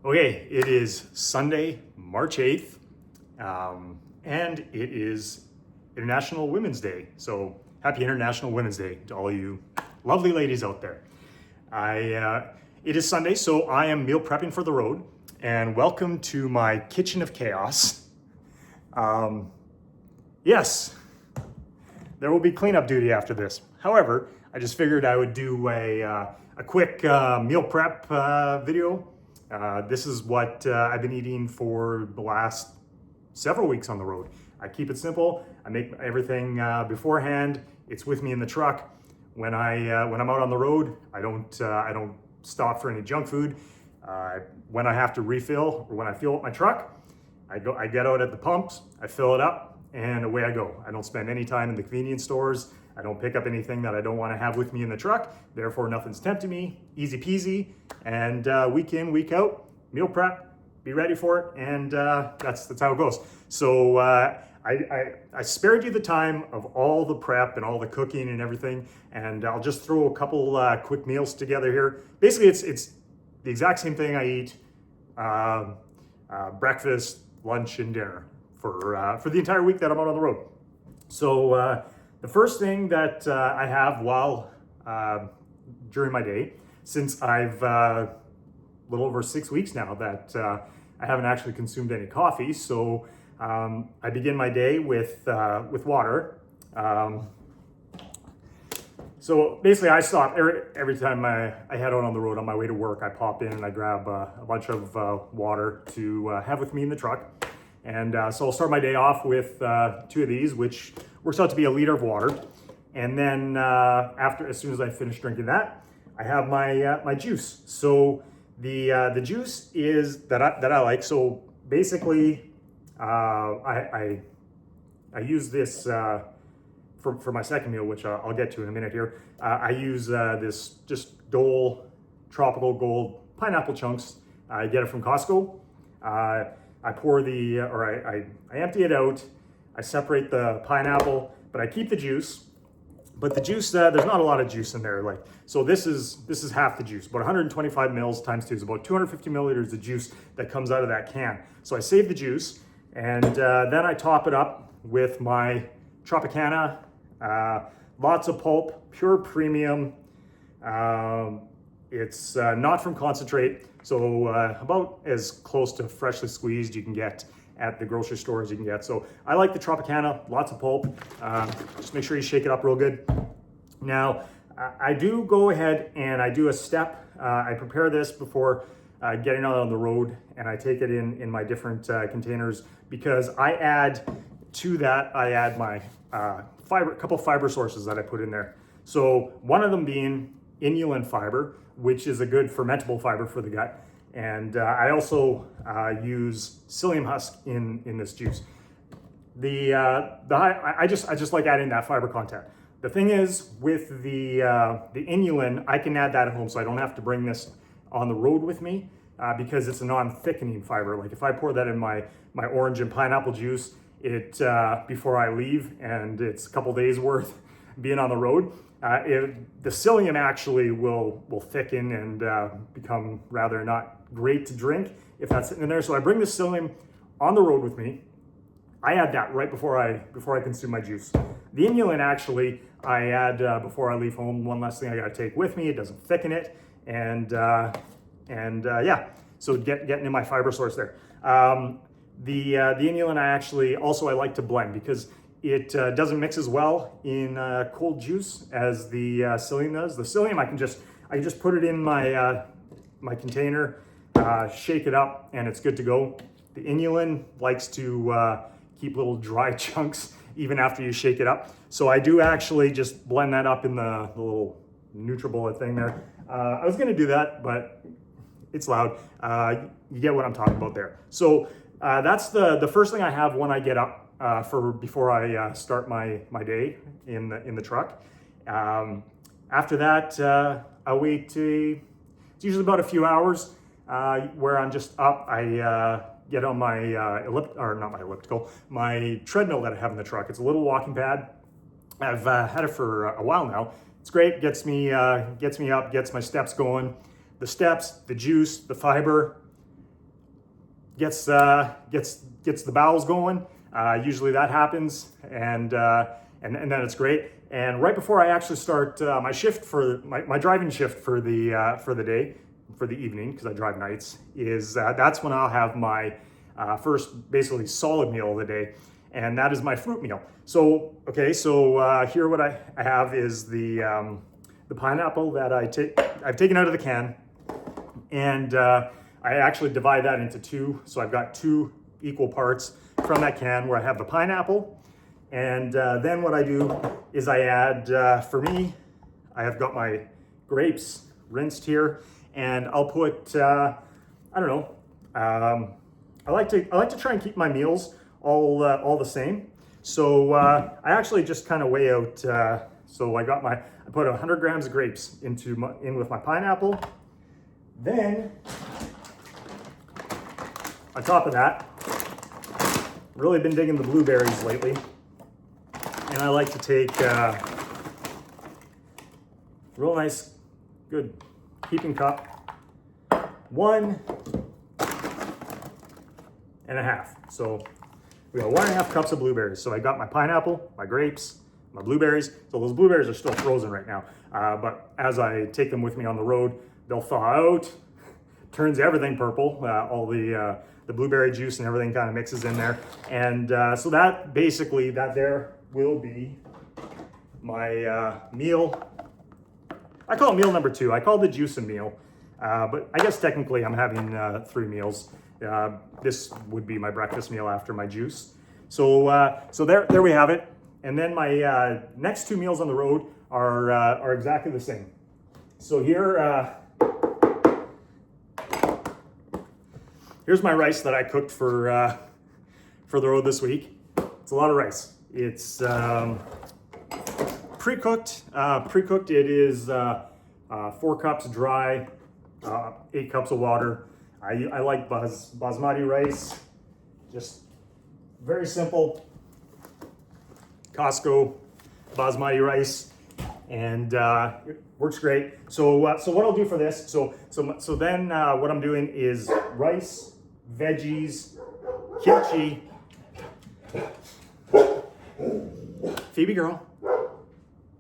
Okay, it is Sunday, March 8th, and it is International Women's Day. So happy International Women's Day to all you lovely ladies out there. It is Sunday, so I am meal prepping for the road, and welcome to my kitchen of chaos. Yes, there will be cleanup duty after this. However, I just figured I would do a quick meal prep video. This is what I've been eating for the last several weeks on the road. I keep it simple. I make everything beforehand. It's with me in the truck. When I'm out on the road, I don't stop for any junk food. When I have to refill or when I fuel up my truck, I get out at the pumps, I fill it up, and away I go. I don't spend any time in the convenience stores. I don't pick up anything that I don't want to have with me in the truck. Therefore, nothing's tempting me. Easy peasy. And week in, week out, meal prep, be ready for it. And that's how it goes. So I spared you the time of all the prep and all the cooking and everything. And I'll just throw a couple quick meals together here. Basically, it's the exact same thing I eat breakfast, lunch, and dinner for the entire week that I'm out on the road. So the first thing that I have while during my day, since I've a little over 6 weeks now that I haven't actually consumed any coffee, so I begin my day with water. So basically, I stop every time I head out on the road on my way to work. I pop in and I grab a bunch of water to have with me in the truck. And so I'll start my day off with 2 of these, which works out to be a liter of water. And then as soon as I finish drinking that, I have my juice. So the juice is that I like. So basically, I use this for my second meal, which I'll get to in a minute here. I use this just Dole Tropical Gold pineapple chunks. I get it from Costco. I pour I empty it out. I separate the pineapple, but I keep the juice. But the juice, there's not a lot of juice in there. So this is half the juice. About 125 mils times 2 is about 250 milliliters of juice that comes out of that can. So I save the juice, and then I top it up with my Tropicana, lots of pulp, pure premium. It's not from concentrate, so about as close to freshly squeezed you can get at the grocery store as you can get. So I like the Tropicana, lots of pulp. Just make sure you shake it up real good. Now, I do go ahead and I do a step. I prepare this before getting out on the road, and I take it in my different containers, because I add to that, my couple fiber sources that I put in there. So one of them being inulin fiber, which is a good fermentable fiber for the gut. And I also use psyllium husk in this juice. I just like adding that fiber content. The thing is, with the inulin, I can add that at home, so I don't have to bring this on the road with me because it's a non-thickening fiber. Like if I pour that in my orange and pineapple juice, before I leave, and it's a couple days worth being on the road, the psyllium actually will thicken and become rather not great to drink if that's sitting in there. So I bring the psyllium on the road with me. I add that right before I consume my juice. The inulin actually I add before I leave home. One last thing I got to take with me. It doesn't thicken it, and yeah. So getting in my fiber source there. The inulin I like to blend, because it doesn't mix as well in cold juice as the psyllium does. The psyllium I can just put it in my container, shake it up, and it's good to go. The inulin likes to keep little dry chunks even after you shake it up. So I do actually just blend that up in the little NutriBullet thing there. I was gonna do that, but it's loud. You get what I'm talking about there. So that's the first thing I have when I get up before I start my day in the truck. After that, I'll wait. It's usually about a few hours where I'm just up. I get on my my treadmill that I have in the truck. It's a little walking pad. I've had it for a while now. It's great. Gets me up, gets my steps going. The steps, the juice, the fiber, gets the bowels going. Usually that happens, and then it's great. And right before I actually start my shift for my driving shift for the day, for the evening, because I drive nights, is that's when I'll have my first basically solid meal of the day, and that is my fruit meal. So okay, so here what I have is the pineapple that I've taken out of the can, and I actually divide that into two. So I've got two equal parts from that can where I have the pineapple, and then what I do is I add, for me, I have got my grapes rinsed here, and I'll put I don't know. I like to try and keep my meals all the same. So I actually just kind of weigh out. So I put 100 grams of grapes in with my pineapple. Then on top of that, really been digging the blueberries lately, and I like to take real nice, good heaping cup, 1.5. So we got 1.5 cups of blueberries. So I got my pineapple, my grapes, my blueberries. So those blueberries are still frozen right now, but as I take them with me on the road, they'll thaw out. Turns everything purple. All the blueberry juice and everything kind of mixes in there, and so that basically there will be my meal. I call it meal number 2. I call the juice a meal, but I guess technically I'm having 3 meals. This would be my breakfast meal after my juice. So there we have it. And then my next 2 meals on the road are exactly the same. So here's my rice that I cooked for the road this week. It's a lot of rice. It's pre-cooked. Pre-cooked, it is 4 cups dry, 8 cups of water. I like basmati rice, just very simple. Costco basmati rice, and it works great. So what I'll do for this, so then what I'm doing is rice, veggies, kimchi. Phoebe girl,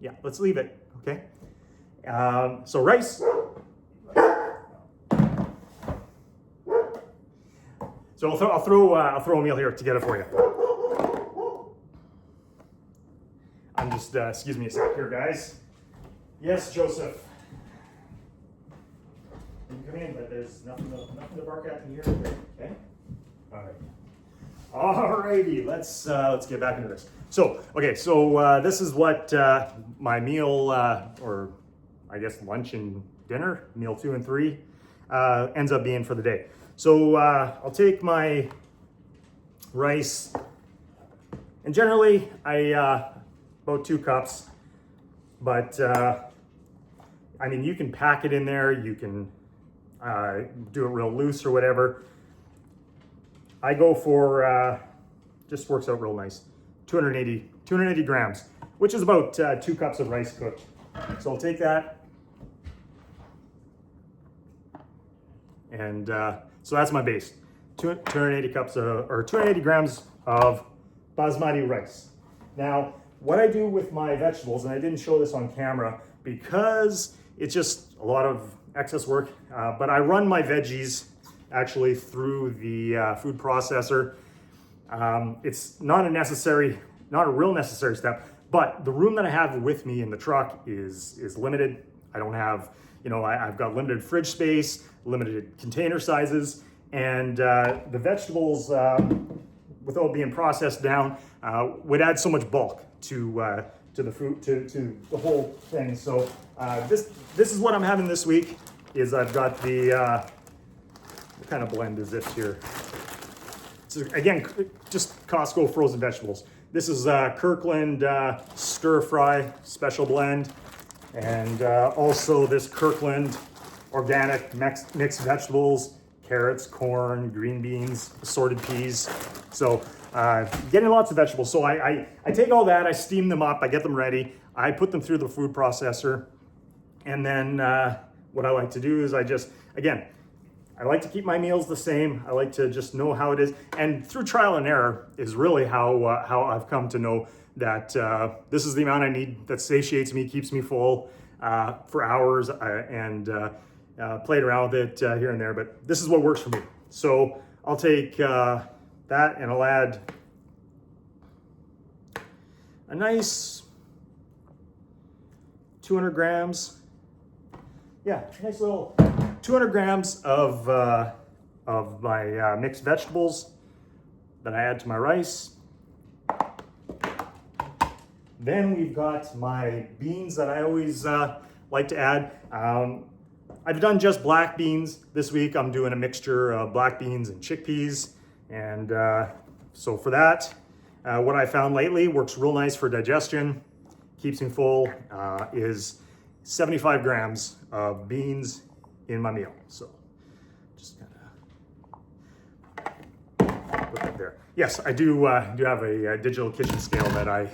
yeah, let's leave it, okay? So rice. So I'll throw a meal here together for you. I'm just excuse me a sec here, guys. Yes, Joseph. You can come in, but there's nothing to bark at in here. Okay. All right. Alrighty, let's get back into this. So okay, so this is what my meal, or I guess lunch and dinner, meal 2 and 3, ends up being for the day. So I'll take my rice, and generally I about 2 cups, but I mean, you can pack it in there, you can do it real loose or whatever. I go for, just works out real nice, 280 grams, which is about 2 cups of rice cooked. So I'll take that, and so that's my base, 280 grams of basmati rice. Now, what I do with my vegetables, and I didn't show this on camera because it's just a lot of excess work, but I run my veggies actually through the food processor. It's not a real necessary step, but the room that I have with me in the truck is limited. I don't have, I've got limited fridge space, limited container sizes, and the vegetables, without being processed down, would add so much bulk to the food, to the whole thing. So this is what I'm having this week. Is I've got the what kind of blend is this here? So again, just Costco frozen vegetables. This is Kirkland stir fry special blend, and also this Kirkland organic mixed vegetables, carrots, corn, green beans, assorted peas. So getting lots of vegetables. So I take all that, I steam them up, I get them ready, I put them through the food processor, and then what I like to do is I just, again, I like to keep my meals the same. I like to just know how it is. And through trial and error is really how I've come to know that this is the amount I need that satiates me, keeps me full for hours, and played around with it here and there. But this is what works for me. So I'll take that and I'll add a nice 200 grams. Yeah, nice little 200 grams of my mixed vegetables that I add to my rice. Then we've got my beans that I always like to add. I've done just black beans this week. I'm doing a mixture of black beans and chickpeas. And so for that, what I found lately works real nice for digestion, keeps me full, is 75 grams of beans in my meal. So just kind of put that there. Yes, I do have a digital kitchen scale that I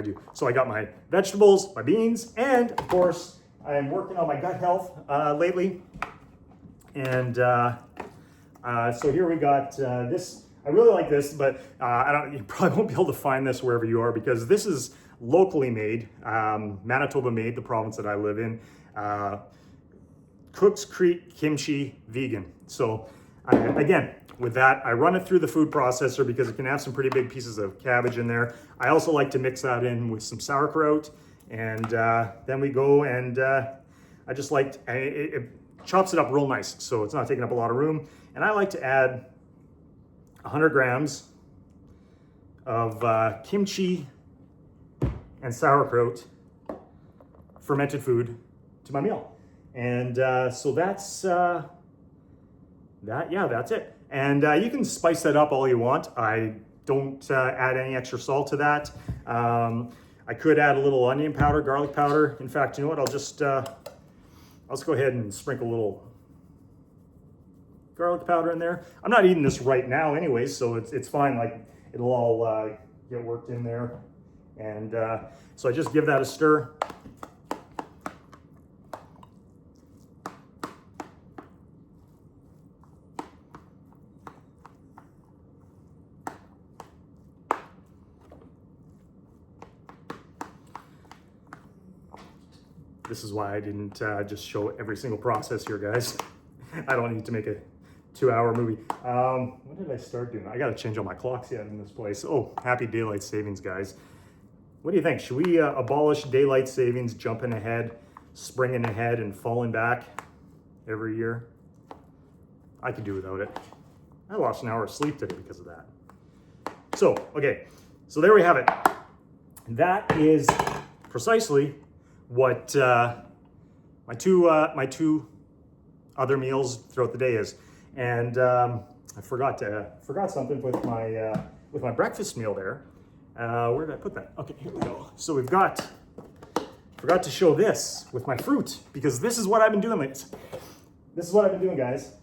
do. So I got my vegetables, my beans, and of course I am working on my gut health lately. And so here we got this. I really like this, but you probably won't be able to find this wherever you are because this is locally made, Manitoba made, the province that I live in. Cook's Creek Kimchi Vegan. So again, with that, I run it through the food processor because it can have some pretty big pieces of cabbage in there. I also like to mix that in with some sauerkraut, and then we go and I just like it chops it up real nice, so it's not taking up a lot of room. And I like to add 100 grams of kimchi and sauerkraut, fermented food, to my meal. And so that's that. Yeah, that's it. And you can spice that up all you want. I don't add any extra salt to that. I could add a little onion powder, garlic powder. In fact, you know what? I'll just go ahead and sprinkle a little garlic powder in there. I'm not eating this right now anyways, so it's fine. Like it'll all get worked in there. And so I just give that a stir. This is why I didn't just show every single process here, guys. I don't need to make a 2-hour movie. When did I start doing? I got to change all my clocks yet in this place. Oh, happy daylight savings, guys. What do you think? Should we abolish daylight savings, jumping ahead, springing ahead, and falling back every year? I could do without it. I lost an hour of sleep today because of that. So, okay. So there we have it. That is precisely what my two other meals throughout the day is. And I forgot something with my breakfast meal there. Where did I put that? Okay, here we go. So we've got, forgot to show this with my fruit because this is what I've been doing. This is what I've been doing, guys.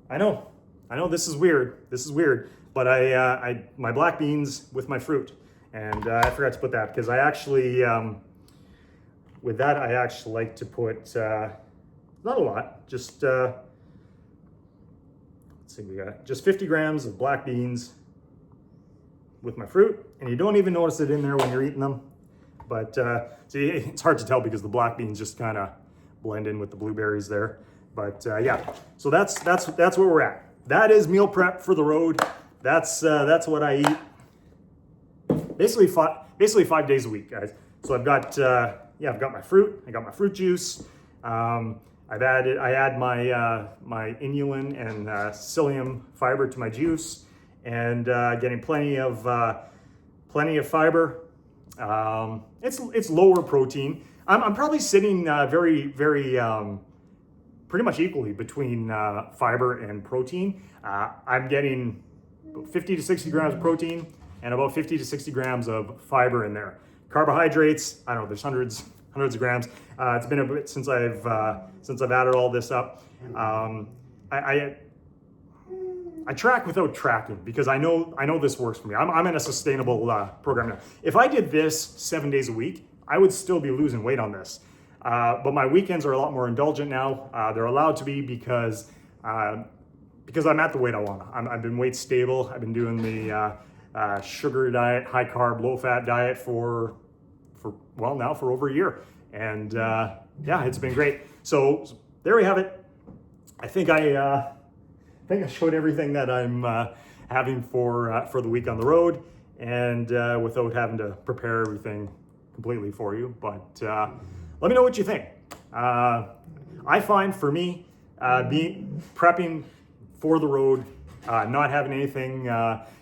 I know this is weird. But my black beans with my fruit. And I forgot to put that because I actually, with that, I actually like to put, not a lot, just, let's see, we got just 50 grams of black beans with my fruit. And you don't even notice it in there when you're eating them. But see, it's hard to tell because the black beans just kind of blend in with the blueberries there. But yeah, so that's where we're at. That is meal prep for the road. That's what I eat. Basically 5 days a week, guys. So I've got I've got my fruit. I got my fruit juice. I add my inulin and psyllium fiber to my juice, and getting plenty of fiber. It's lower protein. I'm probably sitting very pretty much equally between fiber and protein. I'm getting 50 to 60 grams of protein and about 50 to 60 grams of fiber in there. Carbohydrates, I don't know, there's hundreds of grams. It's been a bit since I've added all this up. I track without tracking because I know this works for me. I'm in a sustainable program now. If I did this 7 days a week, I would still be losing weight on this. But my weekends are a lot more indulgent now. They're allowed to be because because I'm at the weight I want. I've been weight stable. I've been doing the sugar diet, high carb, low fat diet for over a year. And yeah, it's been great. So there we have it. I think I showed everything that I'm having for the week on the road, and without having to prepare everything completely for you. But let me know what you think. I find for me, prepping for the road, not having anything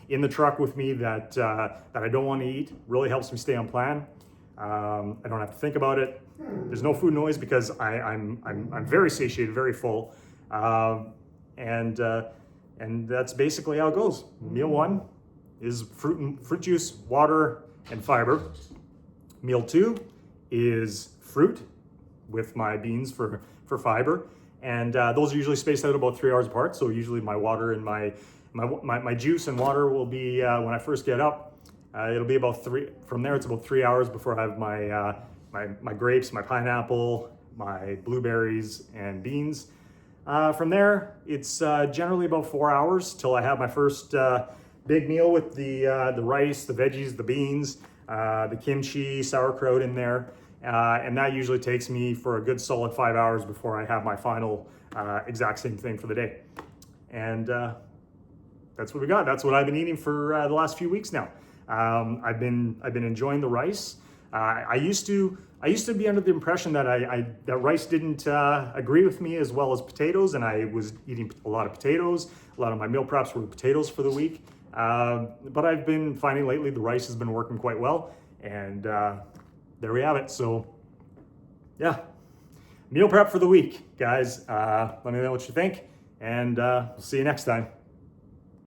in the truck with me that I don't want to eat really helps me stay on plan. I don't have to think about it. There's no food noise because I'm very satiated, very full, and that's basically how it goes. Meal 1 is fruit juice, water, and fiber. Meal 2 is fruit with my beans for fiber, and those are usually spaced out about 3 hours apart. So usually my water and my juice and water will be when I first get up. It'll be about 3. From there, it's about 3 hours before I have my grapes, my pineapple, my blueberries, and beans. From there, it's generally about 4 hours till I have my first big meal with the rice, the veggies, the beans, the kimchi, sauerkraut in there. And that usually takes me for a good solid 5 hours before I have my final exact same thing for the day. And that's what we got. That's what I've been eating for the last few weeks now. I've been enjoying the rice. I used to be under the impression that that rice didn't agree with me as well as potatoes, and I was eating a lot of potatoes. A lot of my meal preps were potatoes for the week. But I've been finding lately the rice has been working quite well, and there we have it. So yeah, meal prep for the week, guys. Let me know what you think, and we'll see you next time.